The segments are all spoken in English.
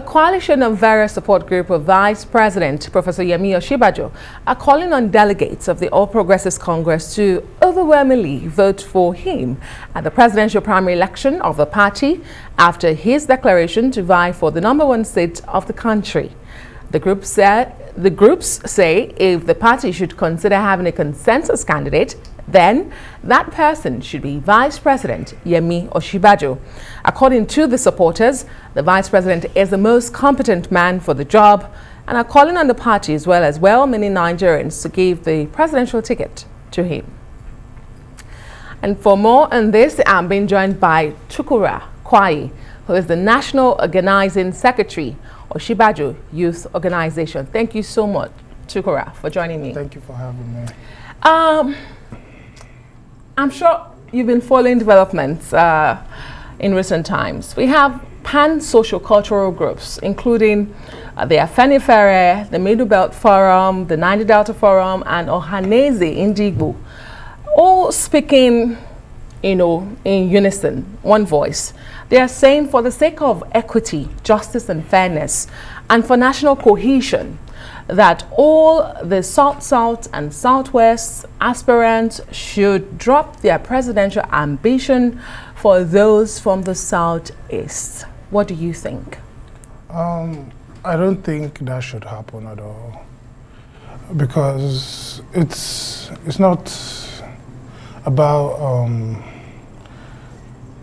A coalition of various support group of Vice President Professor Yemi Osinbajo are calling on delegates of the All Progressives Congress to overwhelmingly vote for him at the presidential primary election of the party after his declaration to vie for the #1 seat of the country. The groups say if the party should consider having a consensus candidate, then that person should be Vice President Yemi Osinbajo. According to the supporters, the Vice President is the most competent man for the job and are calling on the party as well many Nigerians to give the presidential ticket to him. And for more on this, I'm being joined by Chukura Kwai, who is the National Organizing Secretary Osinbajo Youth Organization. Thank you so much, Chukura, for joining me. Thank you for having me. I'm sure you've been following developments in recent times. We have pan-social cultural groups, including the Afenifere, the Middle Belt Forum, the Niger Delta Forum, and Ohaneze Indigbo, all speaking, in unison, one voice. They are saying for the sake of equity, justice, and fairness, and for national cohesion, that all the South and Southwest aspirants should drop their presidential ambition for those from the Southeast. What do you think? I don't think that should happen at all, because it's not about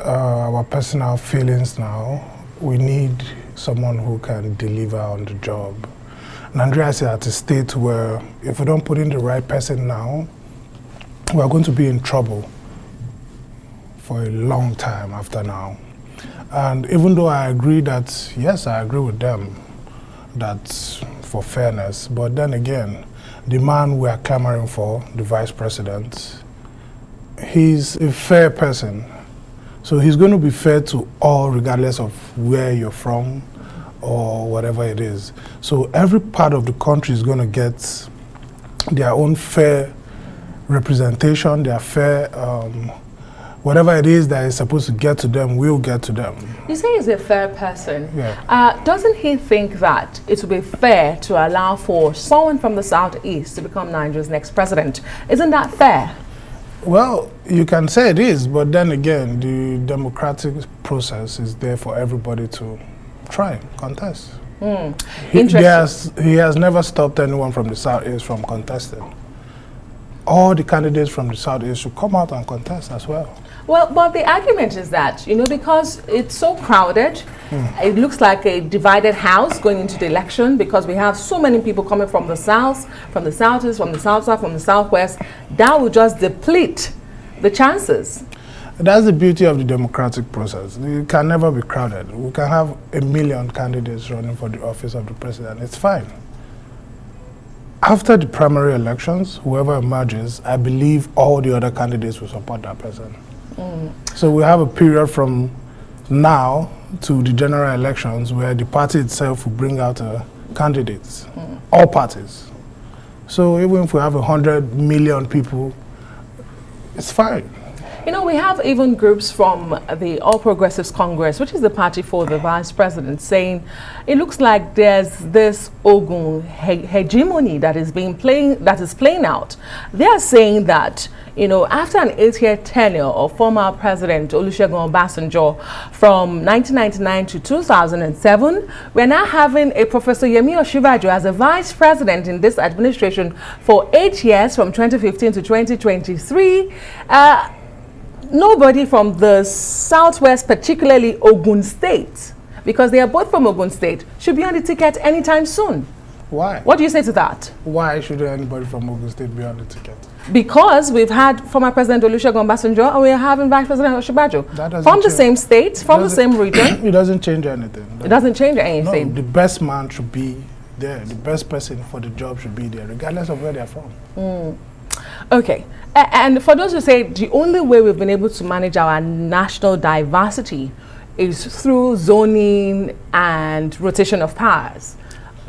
our personal feelings now. We need someone who can deliver on the job. Nigeria is at a state where if we don't put in the right person now, we are going to be in trouble for a long time after now. And even though I agree that, yes, I agree with them, that's for fairness, but then again, the man we are clamoring for, the Vice President, he's a fair person. So he's going to be fair to all, regardless of where you're from or whatever it is. So every part of the country is going to get their own fair representation, their fair, whatever it is that is supposed to get to them will get to them. You say he's a fair person. Yeah. Doesn't he think that it would be fair to allow for someone from the Southeast to become Nigeria's next president? Isn't that fair? Well, you can say it is, but then again, the democratic process is there for everybody to try, contest. He has never stopped anyone from the Southeast from contesting. All the candidates from the Southeast should come out and contest as well. Well, but the argument is that, because it's so crowded, it looks like a divided house going into the election because we have so many people coming from the South, from the Southeast, from the South-South, from the Southwest. That will just deplete the chances. That's the beauty of the democratic process. It can never be crowded. We can have 1 million candidates running for the office of the president. It's fine. After the primary elections, whoever emerges, I believe all the other candidates will support that person. So we have a period from now to the general elections where the party itself will bring out candidates, all parties. So even if we have 100 million people, it's fine. We have even groups from the All Progressives Congress, which is the party for the Vice President, saying it looks like there's this Ogun hegemony that is playing out. They are saying that, after an 8-year tenure of former President Olusegun Obasanjo from 1999 to 2007, we're now having a Professor Yemi Osinbajo as a Vice President in this administration for 8 years, from 2015 to 2023. Nobody from the Southwest, particularly Ogun State, because they are both from Ogun State, should be on the ticket anytime soon. Why? What do you say to that? Why should anybody from Ogun State be on the ticket? Because we've had former President Olusegun Obasanjo and we're having Vice President Osinbajo from the same state, from the same region. It doesn't change anything. It doesn't change anything. No, the best man should be there. The best person for the job should be there, regardless of where they're from. Okay. And for those who say the only way we've been able to manage our national diversity is through zoning and rotation of powers,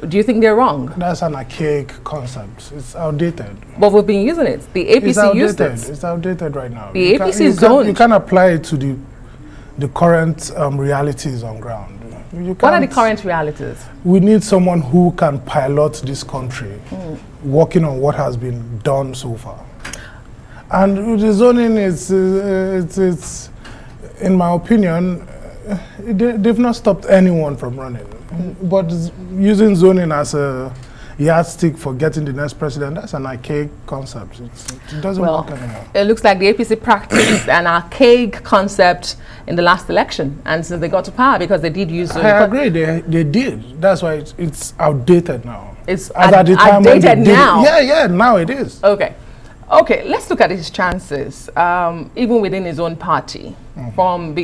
do you think they're wrong? That's an archaic concept. It's outdated. But we've been using it. The APC used it. It's outdated right now. The APC zoned. You can't apply it to the current realities on ground. What are the current realities? We need someone who can pilot this country, working on what has been done so far. And the zoning is, it's in my opinion, they've not stopped anyone from running. But using zoning as a yardstick for getting the next president, that's an archaic concept. It doesn't work anymore. It looks like the APC practiced an archaic concept in the last election, and since they got to power, because they did use zoning. I agree, they did. That's why it's outdated now. It's outdated now? Yeah, now it is. Okay, let's look at his chances, even within his own party. From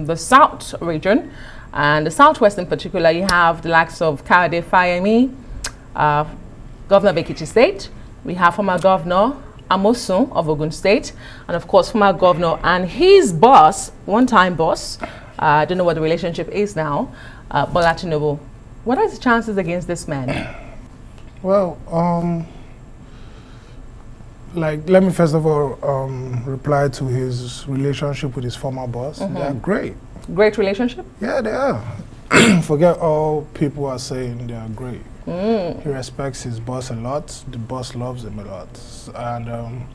the South region, and the Southwest in particular, you have the likes of Kayode Fayemi, Governor of Ekiti State. We have former Governor Amosun of Ogun State, and of course former Governor and his boss, one-time boss, I don't know what the relationship is now, Bola Tinubu. What are his chances against this man? Well, let me first of all reply to his relationship with his former boss. They are great. Great relationship? Yeah, they are. Forget all people are saying, they are great. He respects his boss a lot. The boss loves him a lot. And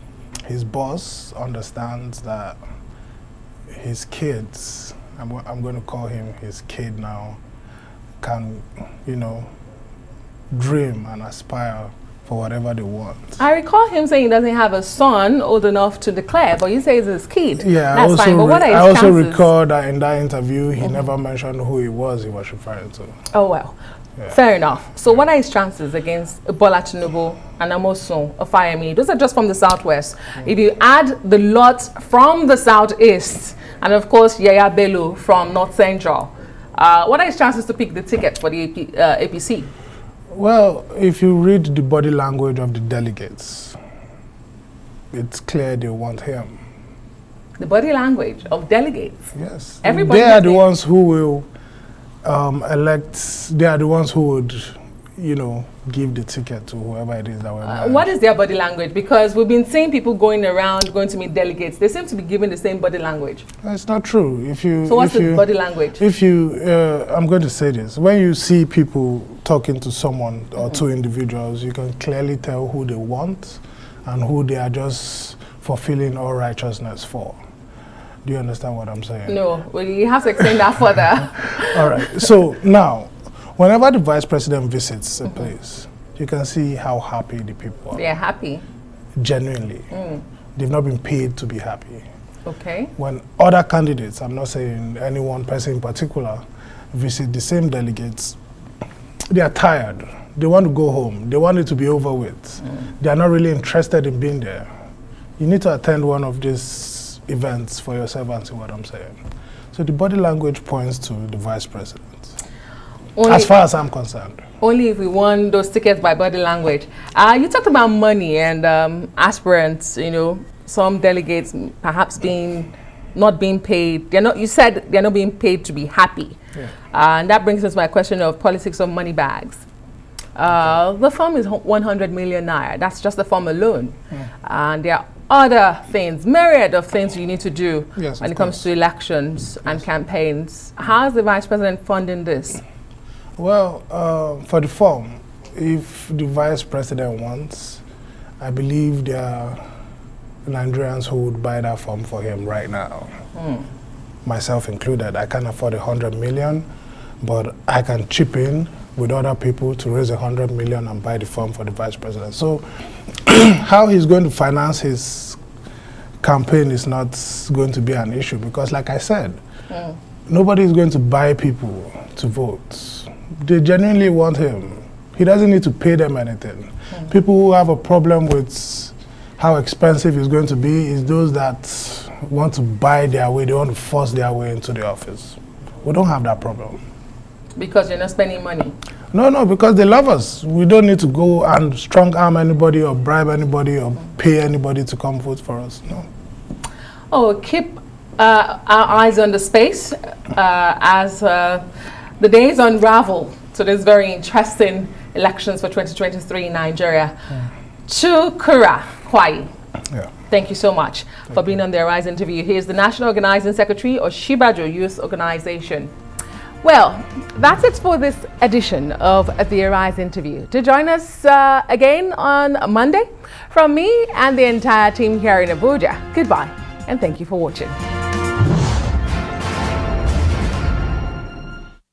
his boss understands that his kids, I'm going to call him his kid now, can, dream and aspire for whatever they want. I recall him saying he doesn't have a son old enough to declare, but you say it's his kid. Yeah, that's fine. But what are his chances? I also recall that in that interview, he never mentioned who he was referring to. Oh, well. Yeah. Fair enough. So what are his chances against Bola Tinubu and Amosun of Fayemi? Those are just from the Southwest. If you add the lot from the Southeast, and of course Yaya Bello from North Central, what are his chances to pick the ticket for the APC? Well, if you read the body language of the delegates, it's clear they want him. The body language of delegates? Yes. Everybody they are the ones who will elect, they are the ones who would, give the ticket to whoever it is that we're what is their body language? Because we've been seeing people going around, going to meet delegates. They seem to be given the same body language. It's not true. So what's the body language? I'm going to say this. When you see people talking to someone or two individuals, you can clearly tell who they want and who they are just fulfilling all righteousness for. Do you understand what I'm saying? No. Well, you have to explain that further. All right. So now, whenever the vice president visits a place, you can see how happy the people are. They're happy. Genuinely. They've not been paid to be happy. Okay. When other candidates, I'm not saying any one person in particular, visit the same delegates, they are tired. They want to go home. They want it to be over with. They are not really interested in being there. You need to attend one of these events for yourself and see what I'm saying. So the body language points to the vice president. As far as I'm concerned. Only if we won those tickets by body language. You talked about money and aspirants, some delegates perhaps not being paid. You said they're not being paid to be happy. Yeah. And that brings us to my question of politics of money bags. The firm is 100 million naira. That's just the firm alone. And there are other things, myriad of things you need to do when it comes to elections and campaigns. How is the vice president funding this? Well, for the firm, if the vice president wants, I believe there are Nigerians who would buy that firm for him right now. Myself included. I can't afford 100 million, but I can chip in with other people to raise 100 million and buy the firm for the vice president. So how he's going to finance his campaign is not going to be an issue because, like I said, nobody is going to buy people to vote. They genuinely want him. He doesn't need to pay them anything. People who have a problem with how expensive it's going to be is those that want to buy their way, they want to force their way into the office. We don't have that problem. Because you're not spending money? No, because they love us. We don't need to go and strong arm anybody or bribe anybody or pay anybody to come vote for us. No. Oh, keep our eyes on the space as the days unravel to this very interesting elections for 2023 in Nigeria. Chukura Kwai. Yeah. Thank you so much for being on the Arise interview. He is the National Organizing Secretary of Osinbajo Youth Organization. Well, that's it for this edition of the Arise interview. To join us again on Monday, from me and the entire team here in Abuja, goodbye and thank you for watching.